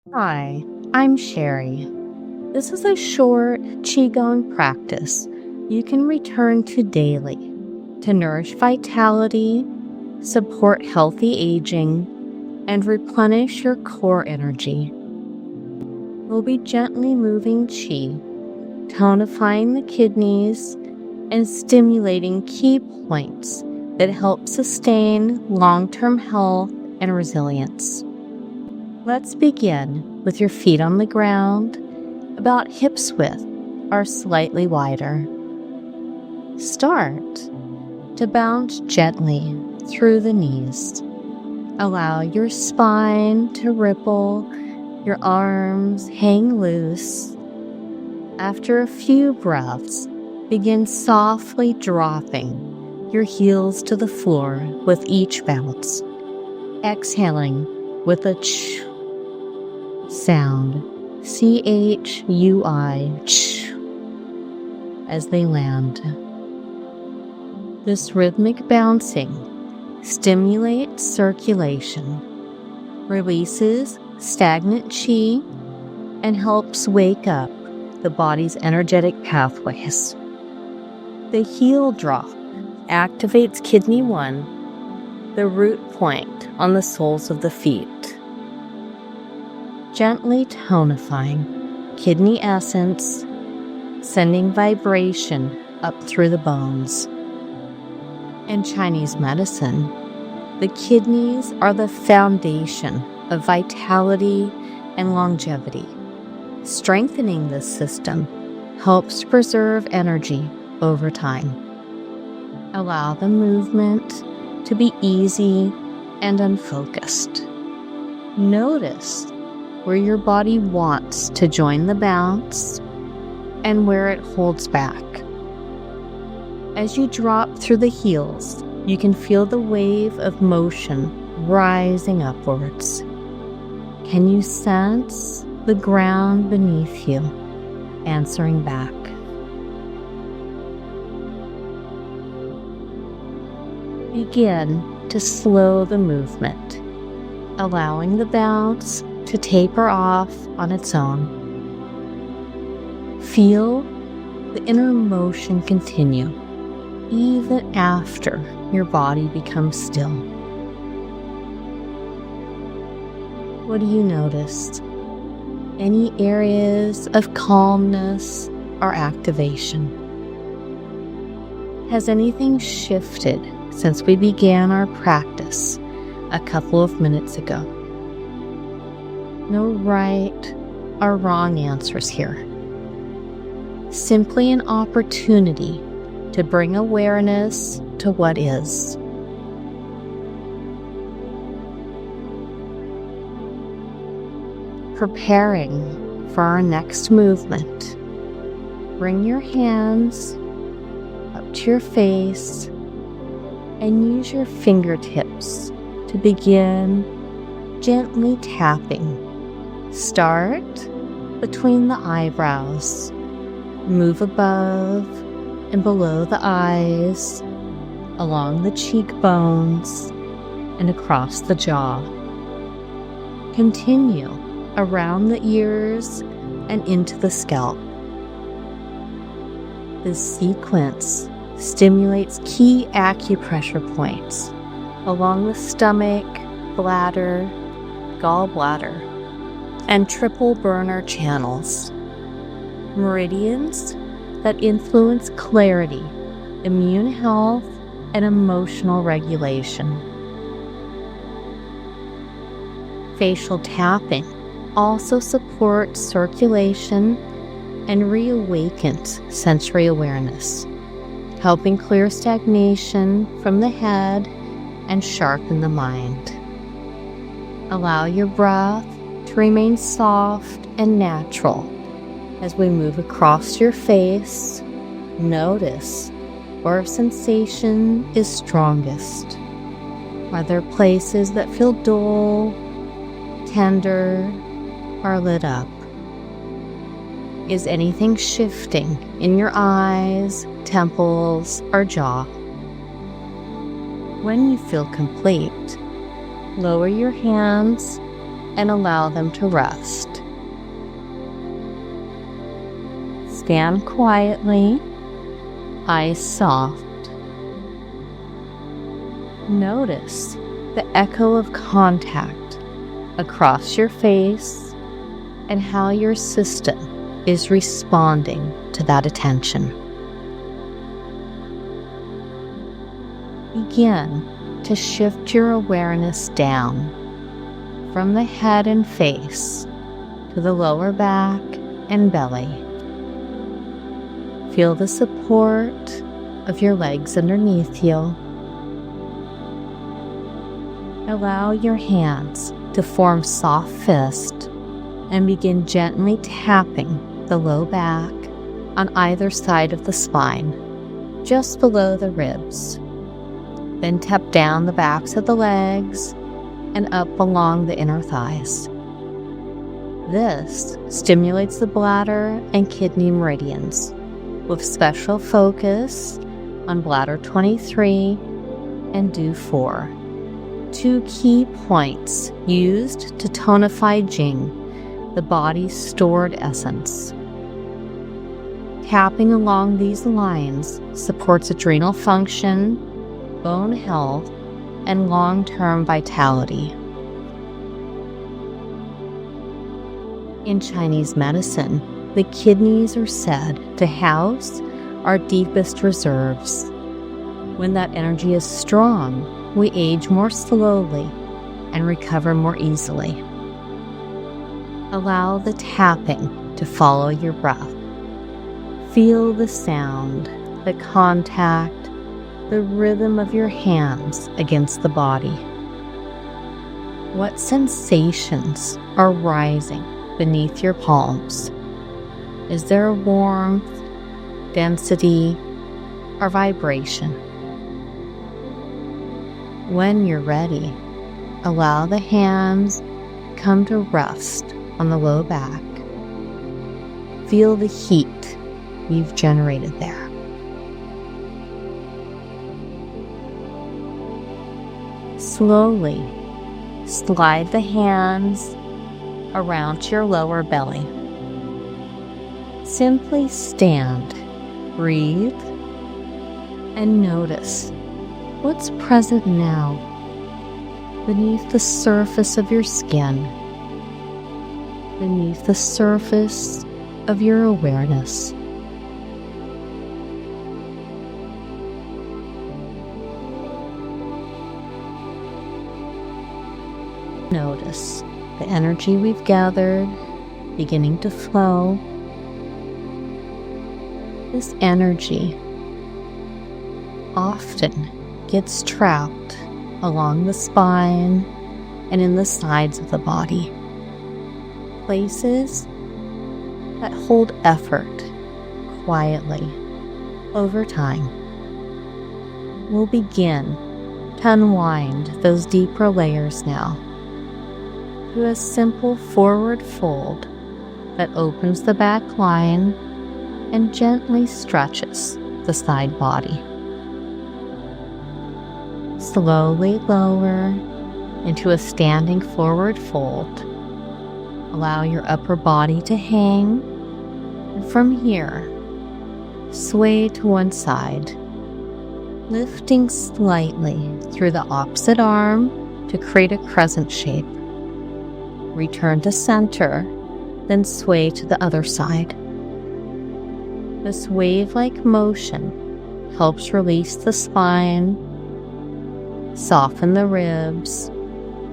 Hi, I'm Sherry. This is a short Qigong practice you can return to daily to nourish vitality, support healthy aging, and replenish your core energy. We'll be gently moving Qi, tonifying the kidneys, and stimulating key points that help sustain long-term health and resilience. Let's begin with your feet on the ground, about hips width or slightly wider. Start to bounce gently through the knees. Allow your spine to ripple, your arms hang loose. After a few breaths, begin softly dropping your heels to the floor with each bounce, exhaling with a ch sound, 𝐶𝐻𝑢𝐼, as they land. This rhythmic bouncing stimulates circulation, releases stagnant qi, and helps wake up the body's energetic pathways. The heel drop activates kidney 1, the root point on the soles of the feet, gently tonifying kidney essence, sending vibration up through the bones. In Chinese medicine, the kidneys are the foundation of vitality and longevity. Strengthening this system helps preserve energy over time. Allow the movement to be easy and unfocused. Notice where your body wants to join the bounce and where it holds back. As you drop through the heels, you can feel the wave of motion rising upwards. Can you sense the ground beneath you answering back? Begin to slow the movement, allowing the bounce to taper off on its own. Feel the inner motion continue even after your body becomes still. What do you notice? Any areas of calmness or activation? Has anything shifted since we began our practice a couple of minutes ago? No right or wrong answers here. Simply an opportunity to bring awareness to what is. Preparing for our next movement, bring your hands up to your face and use your fingertips to begin gently tapping. Start between the eyebrows, move above and below the eyes, along the cheekbones, and across the jaw. Continue around the ears and into the scalp. This sequence stimulates key acupressure points along the stomach, bladder, gallbladder, and triple burner channels, meridians that influence clarity, immune health, and emotional regulation. Facial tapping also supports circulation and reawakens sensory awareness, helping clear stagnation from the head and sharpen the mind. Allow your breath to remain soft and natural as we move across your face. Notice where sensation is strongest. Are there places that feel dull, tender, or lit up? Is anything shifting in your eyes, temples, or jaw? When you feel complete, lower your hands and allow them to rest. Stand quietly, eyes soft. Notice the echo of contact across your face and how your system is responding to that attention. Begin to shift your awareness down from the head and face to the lower back and belly. Feel the support of your legs underneath you. Allow your hands to form soft fists and begin gently tapping the low back on either side of the spine, just below the ribs. Then tap down the backs of the legs and up along the inner thighs. This stimulates the bladder and kidney meridians with special focus on bladder 23 and do 4. 2 key points used to tonify jing, the body's stored essence. Tapping along these lines supports adrenal function, bone health, and long-term vitality. In Chinese medicine, the kidneys are said to house our deepest reserves. When that energy is strong, we age more slowly and recover more easily. Allow the tapping to follow your breath. Feel the sound, the contact, the rhythm of your hands against the body. What sensations are rising beneath your palms? Is there a warmth, density, or vibration? When you're ready, allow the hands come to rest on the low back. Feel the heat you've generated there. Slowly slide the hands around your lower belly. Simply stand, breathe, and notice what's present now beneath the surface of your skin, beneath the surface of your awareness. Notice the energy we've gathered beginning to flow. This energy often gets trapped along the spine and in the sides of the body. Places that hold effort quietly over time. We'll begin to unwind those deeper layers now through a simple forward fold that opens the back line and gently stretches the side body. Slowly lower into a standing forward fold. Allow your upper body to hang, and from here, sway to one side, lifting slightly through the opposite arm to create a crescent shape. Return to center, then sway to the other side. This wave-like motion helps release the spine, soften the ribs,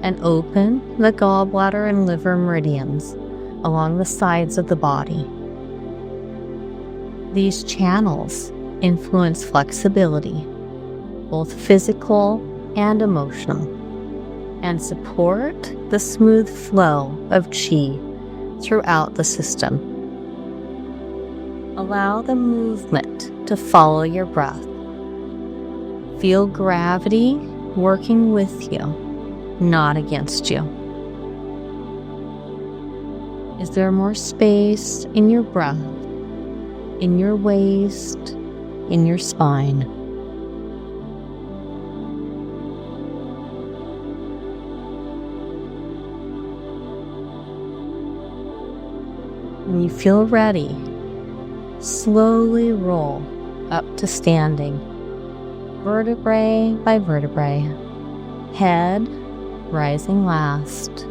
and open the gallbladder and liver meridians along the sides of the body. These channels influence flexibility, both physical and emotional, and support the smooth flow of qi throughout the system. Allow the movement to follow your breath. Feel gravity working with you, not against you. Is there more space in your breath, in your waist, in your spine? When you feel ready, slowly roll up to standing, vertebrae by vertebrae, head rising last.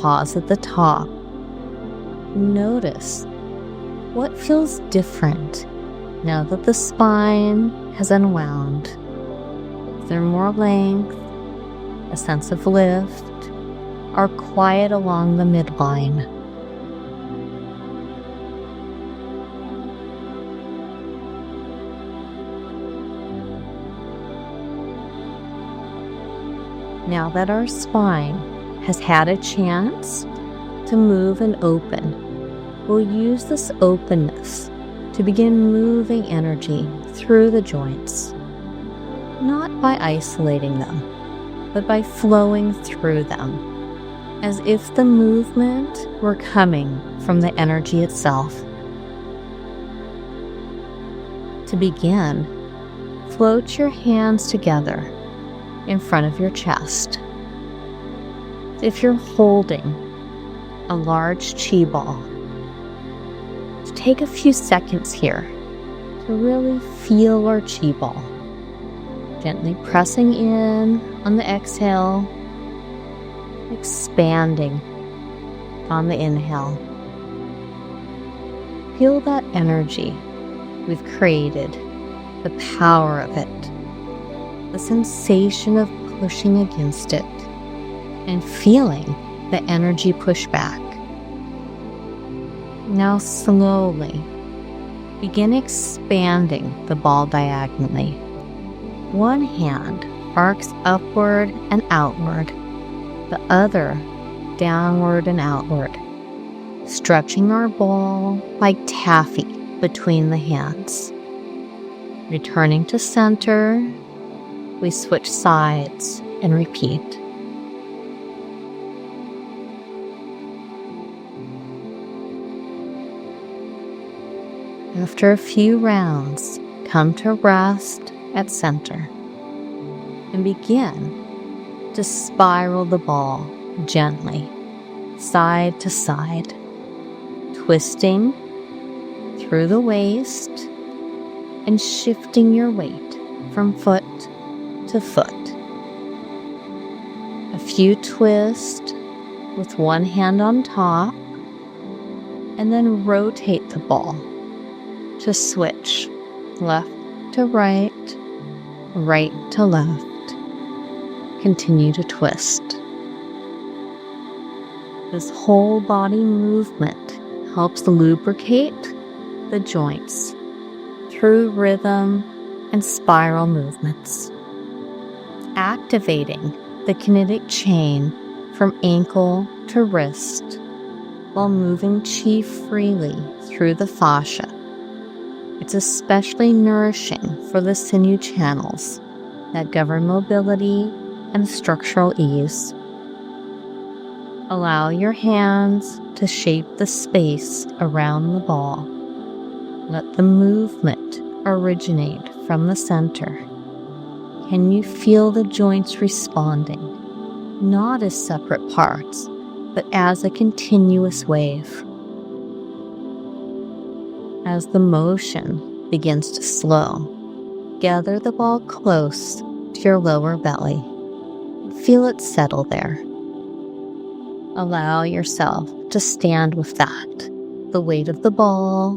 Pause at the top. Notice what feels different now that the spine has unwound. Is there more length, a sense of lift, or quiet along the midline? Now that our spine has had a chance to move and open, we'll use this openness to begin moving energy through the joints, not by isolating them, but by flowing through them, as if the movement were coming from the energy itself. To begin, float your hands together in front of your chest. If you're holding a large Qi ball, take a few seconds here to really feel our Qi ball, gently pressing in on the exhale, expanding on the inhale. Feel that energy we've created, the power of it, the sensation of pushing against it, and feeling the energy push back. Now slowly begin expanding the ball diagonally. One hand arcs upward and outward, the other downward and outward, stretching our ball like taffy between the hands. Returning to center, we switch sides and repeat. After a few rounds, come to rest at center and begin to spiral the ball gently, side to side, twisting through the waist and shifting your weight from foot to foot. A few twists with one hand on top, and then rotate the ball to switch left to right, right to left. Continue to twist. This whole body movement helps lubricate the joints through rhythm and spiral movements, activating the kinetic chain from ankle to wrist while moving Qi freely through the fascia. It's especially nourishing for the sinew channels that govern mobility and structural ease. Allow your hands to shape the space around the ball. Let the movement originate from the center. Can you feel the joints responding, not as separate parts, but as a continuous wave? As the motion begins to slow, gather the ball close to your lower belly. Feel it settle there. Allow yourself to stand with that, the weight of the ball,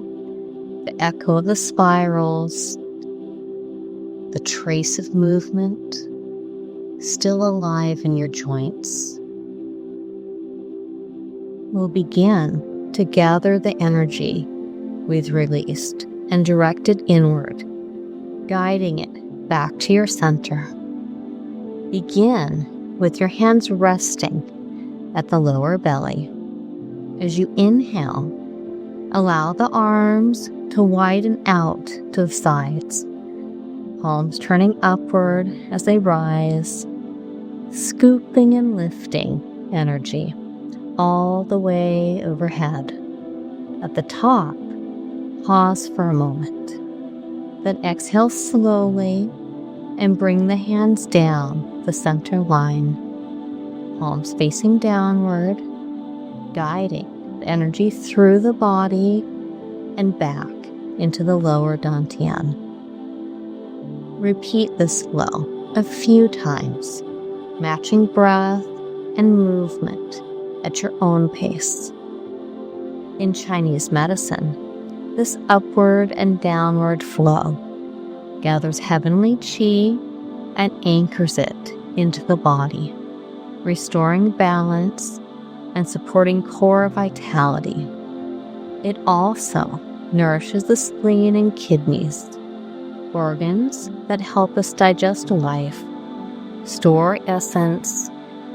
the echo of the spirals, the trace of movement still alive in your joints. We'll begin to gather the energy we've released and direct it inward, guiding it back to your center. Begin with your hands resting at the lower belly. As you inhale, allow the arms to widen out to the sides, palms turning upward as they rise, scooping and lifting energy all the way overhead. At the top, pause for a moment, then exhale slowly and bring the hands down the center line, palms facing downward, guiding the energy through the body and back into the lower dantian. Repeat this flow a few times, matching breath and movement at your own pace. In Chinese medicine, this upward and downward flow gathers heavenly qi and anchors it into the body, restoring balance and supporting core vitality. It also nourishes the spleen and kidneys, organs that help us digest life, store essence,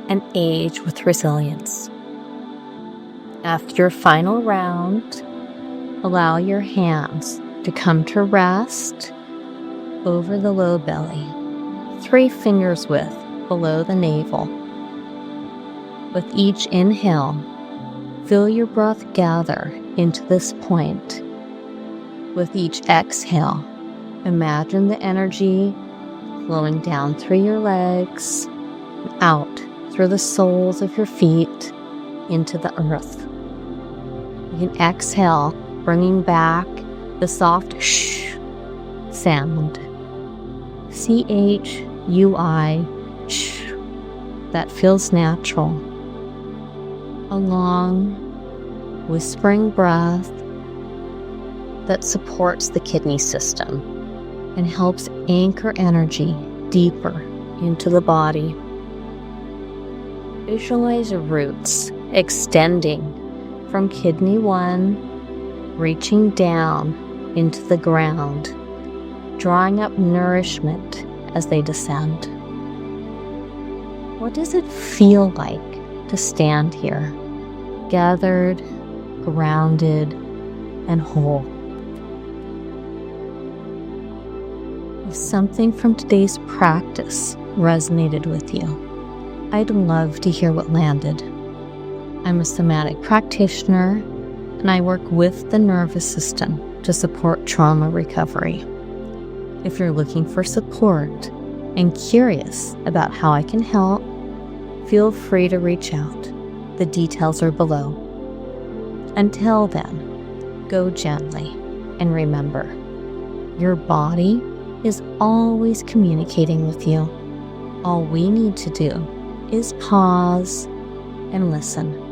and age with resilience. After your final round, allow your hands to come to rest over the low belly, 3 fingers width below the navel. With each inhale, feel your breath gather into this point. With each exhale, imagine the energy flowing down through your legs, and out through the soles of your feet into the earth. You can exhale, bringing back the soft shh sound. ch-ch. That feels natural. A long, whispering breath that supports the kidney system and helps anchor energy deeper into the body. Visualize your roots extending from kidney 1, reaching down into the ground, drawing up nourishment as they descend. What does it feel like to stand here, gathered, grounded, and whole? If something from today's practice resonated with you, I'd love to hear what landed. I'm a somatic practitioner, and I work with the nervous system to support trauma recovery. If you're looking for support and curious about how I can help, feel free to reach out. The details are below. Until then, go gently and remember, your body is always communicating with you. All we need to do is pause and listen.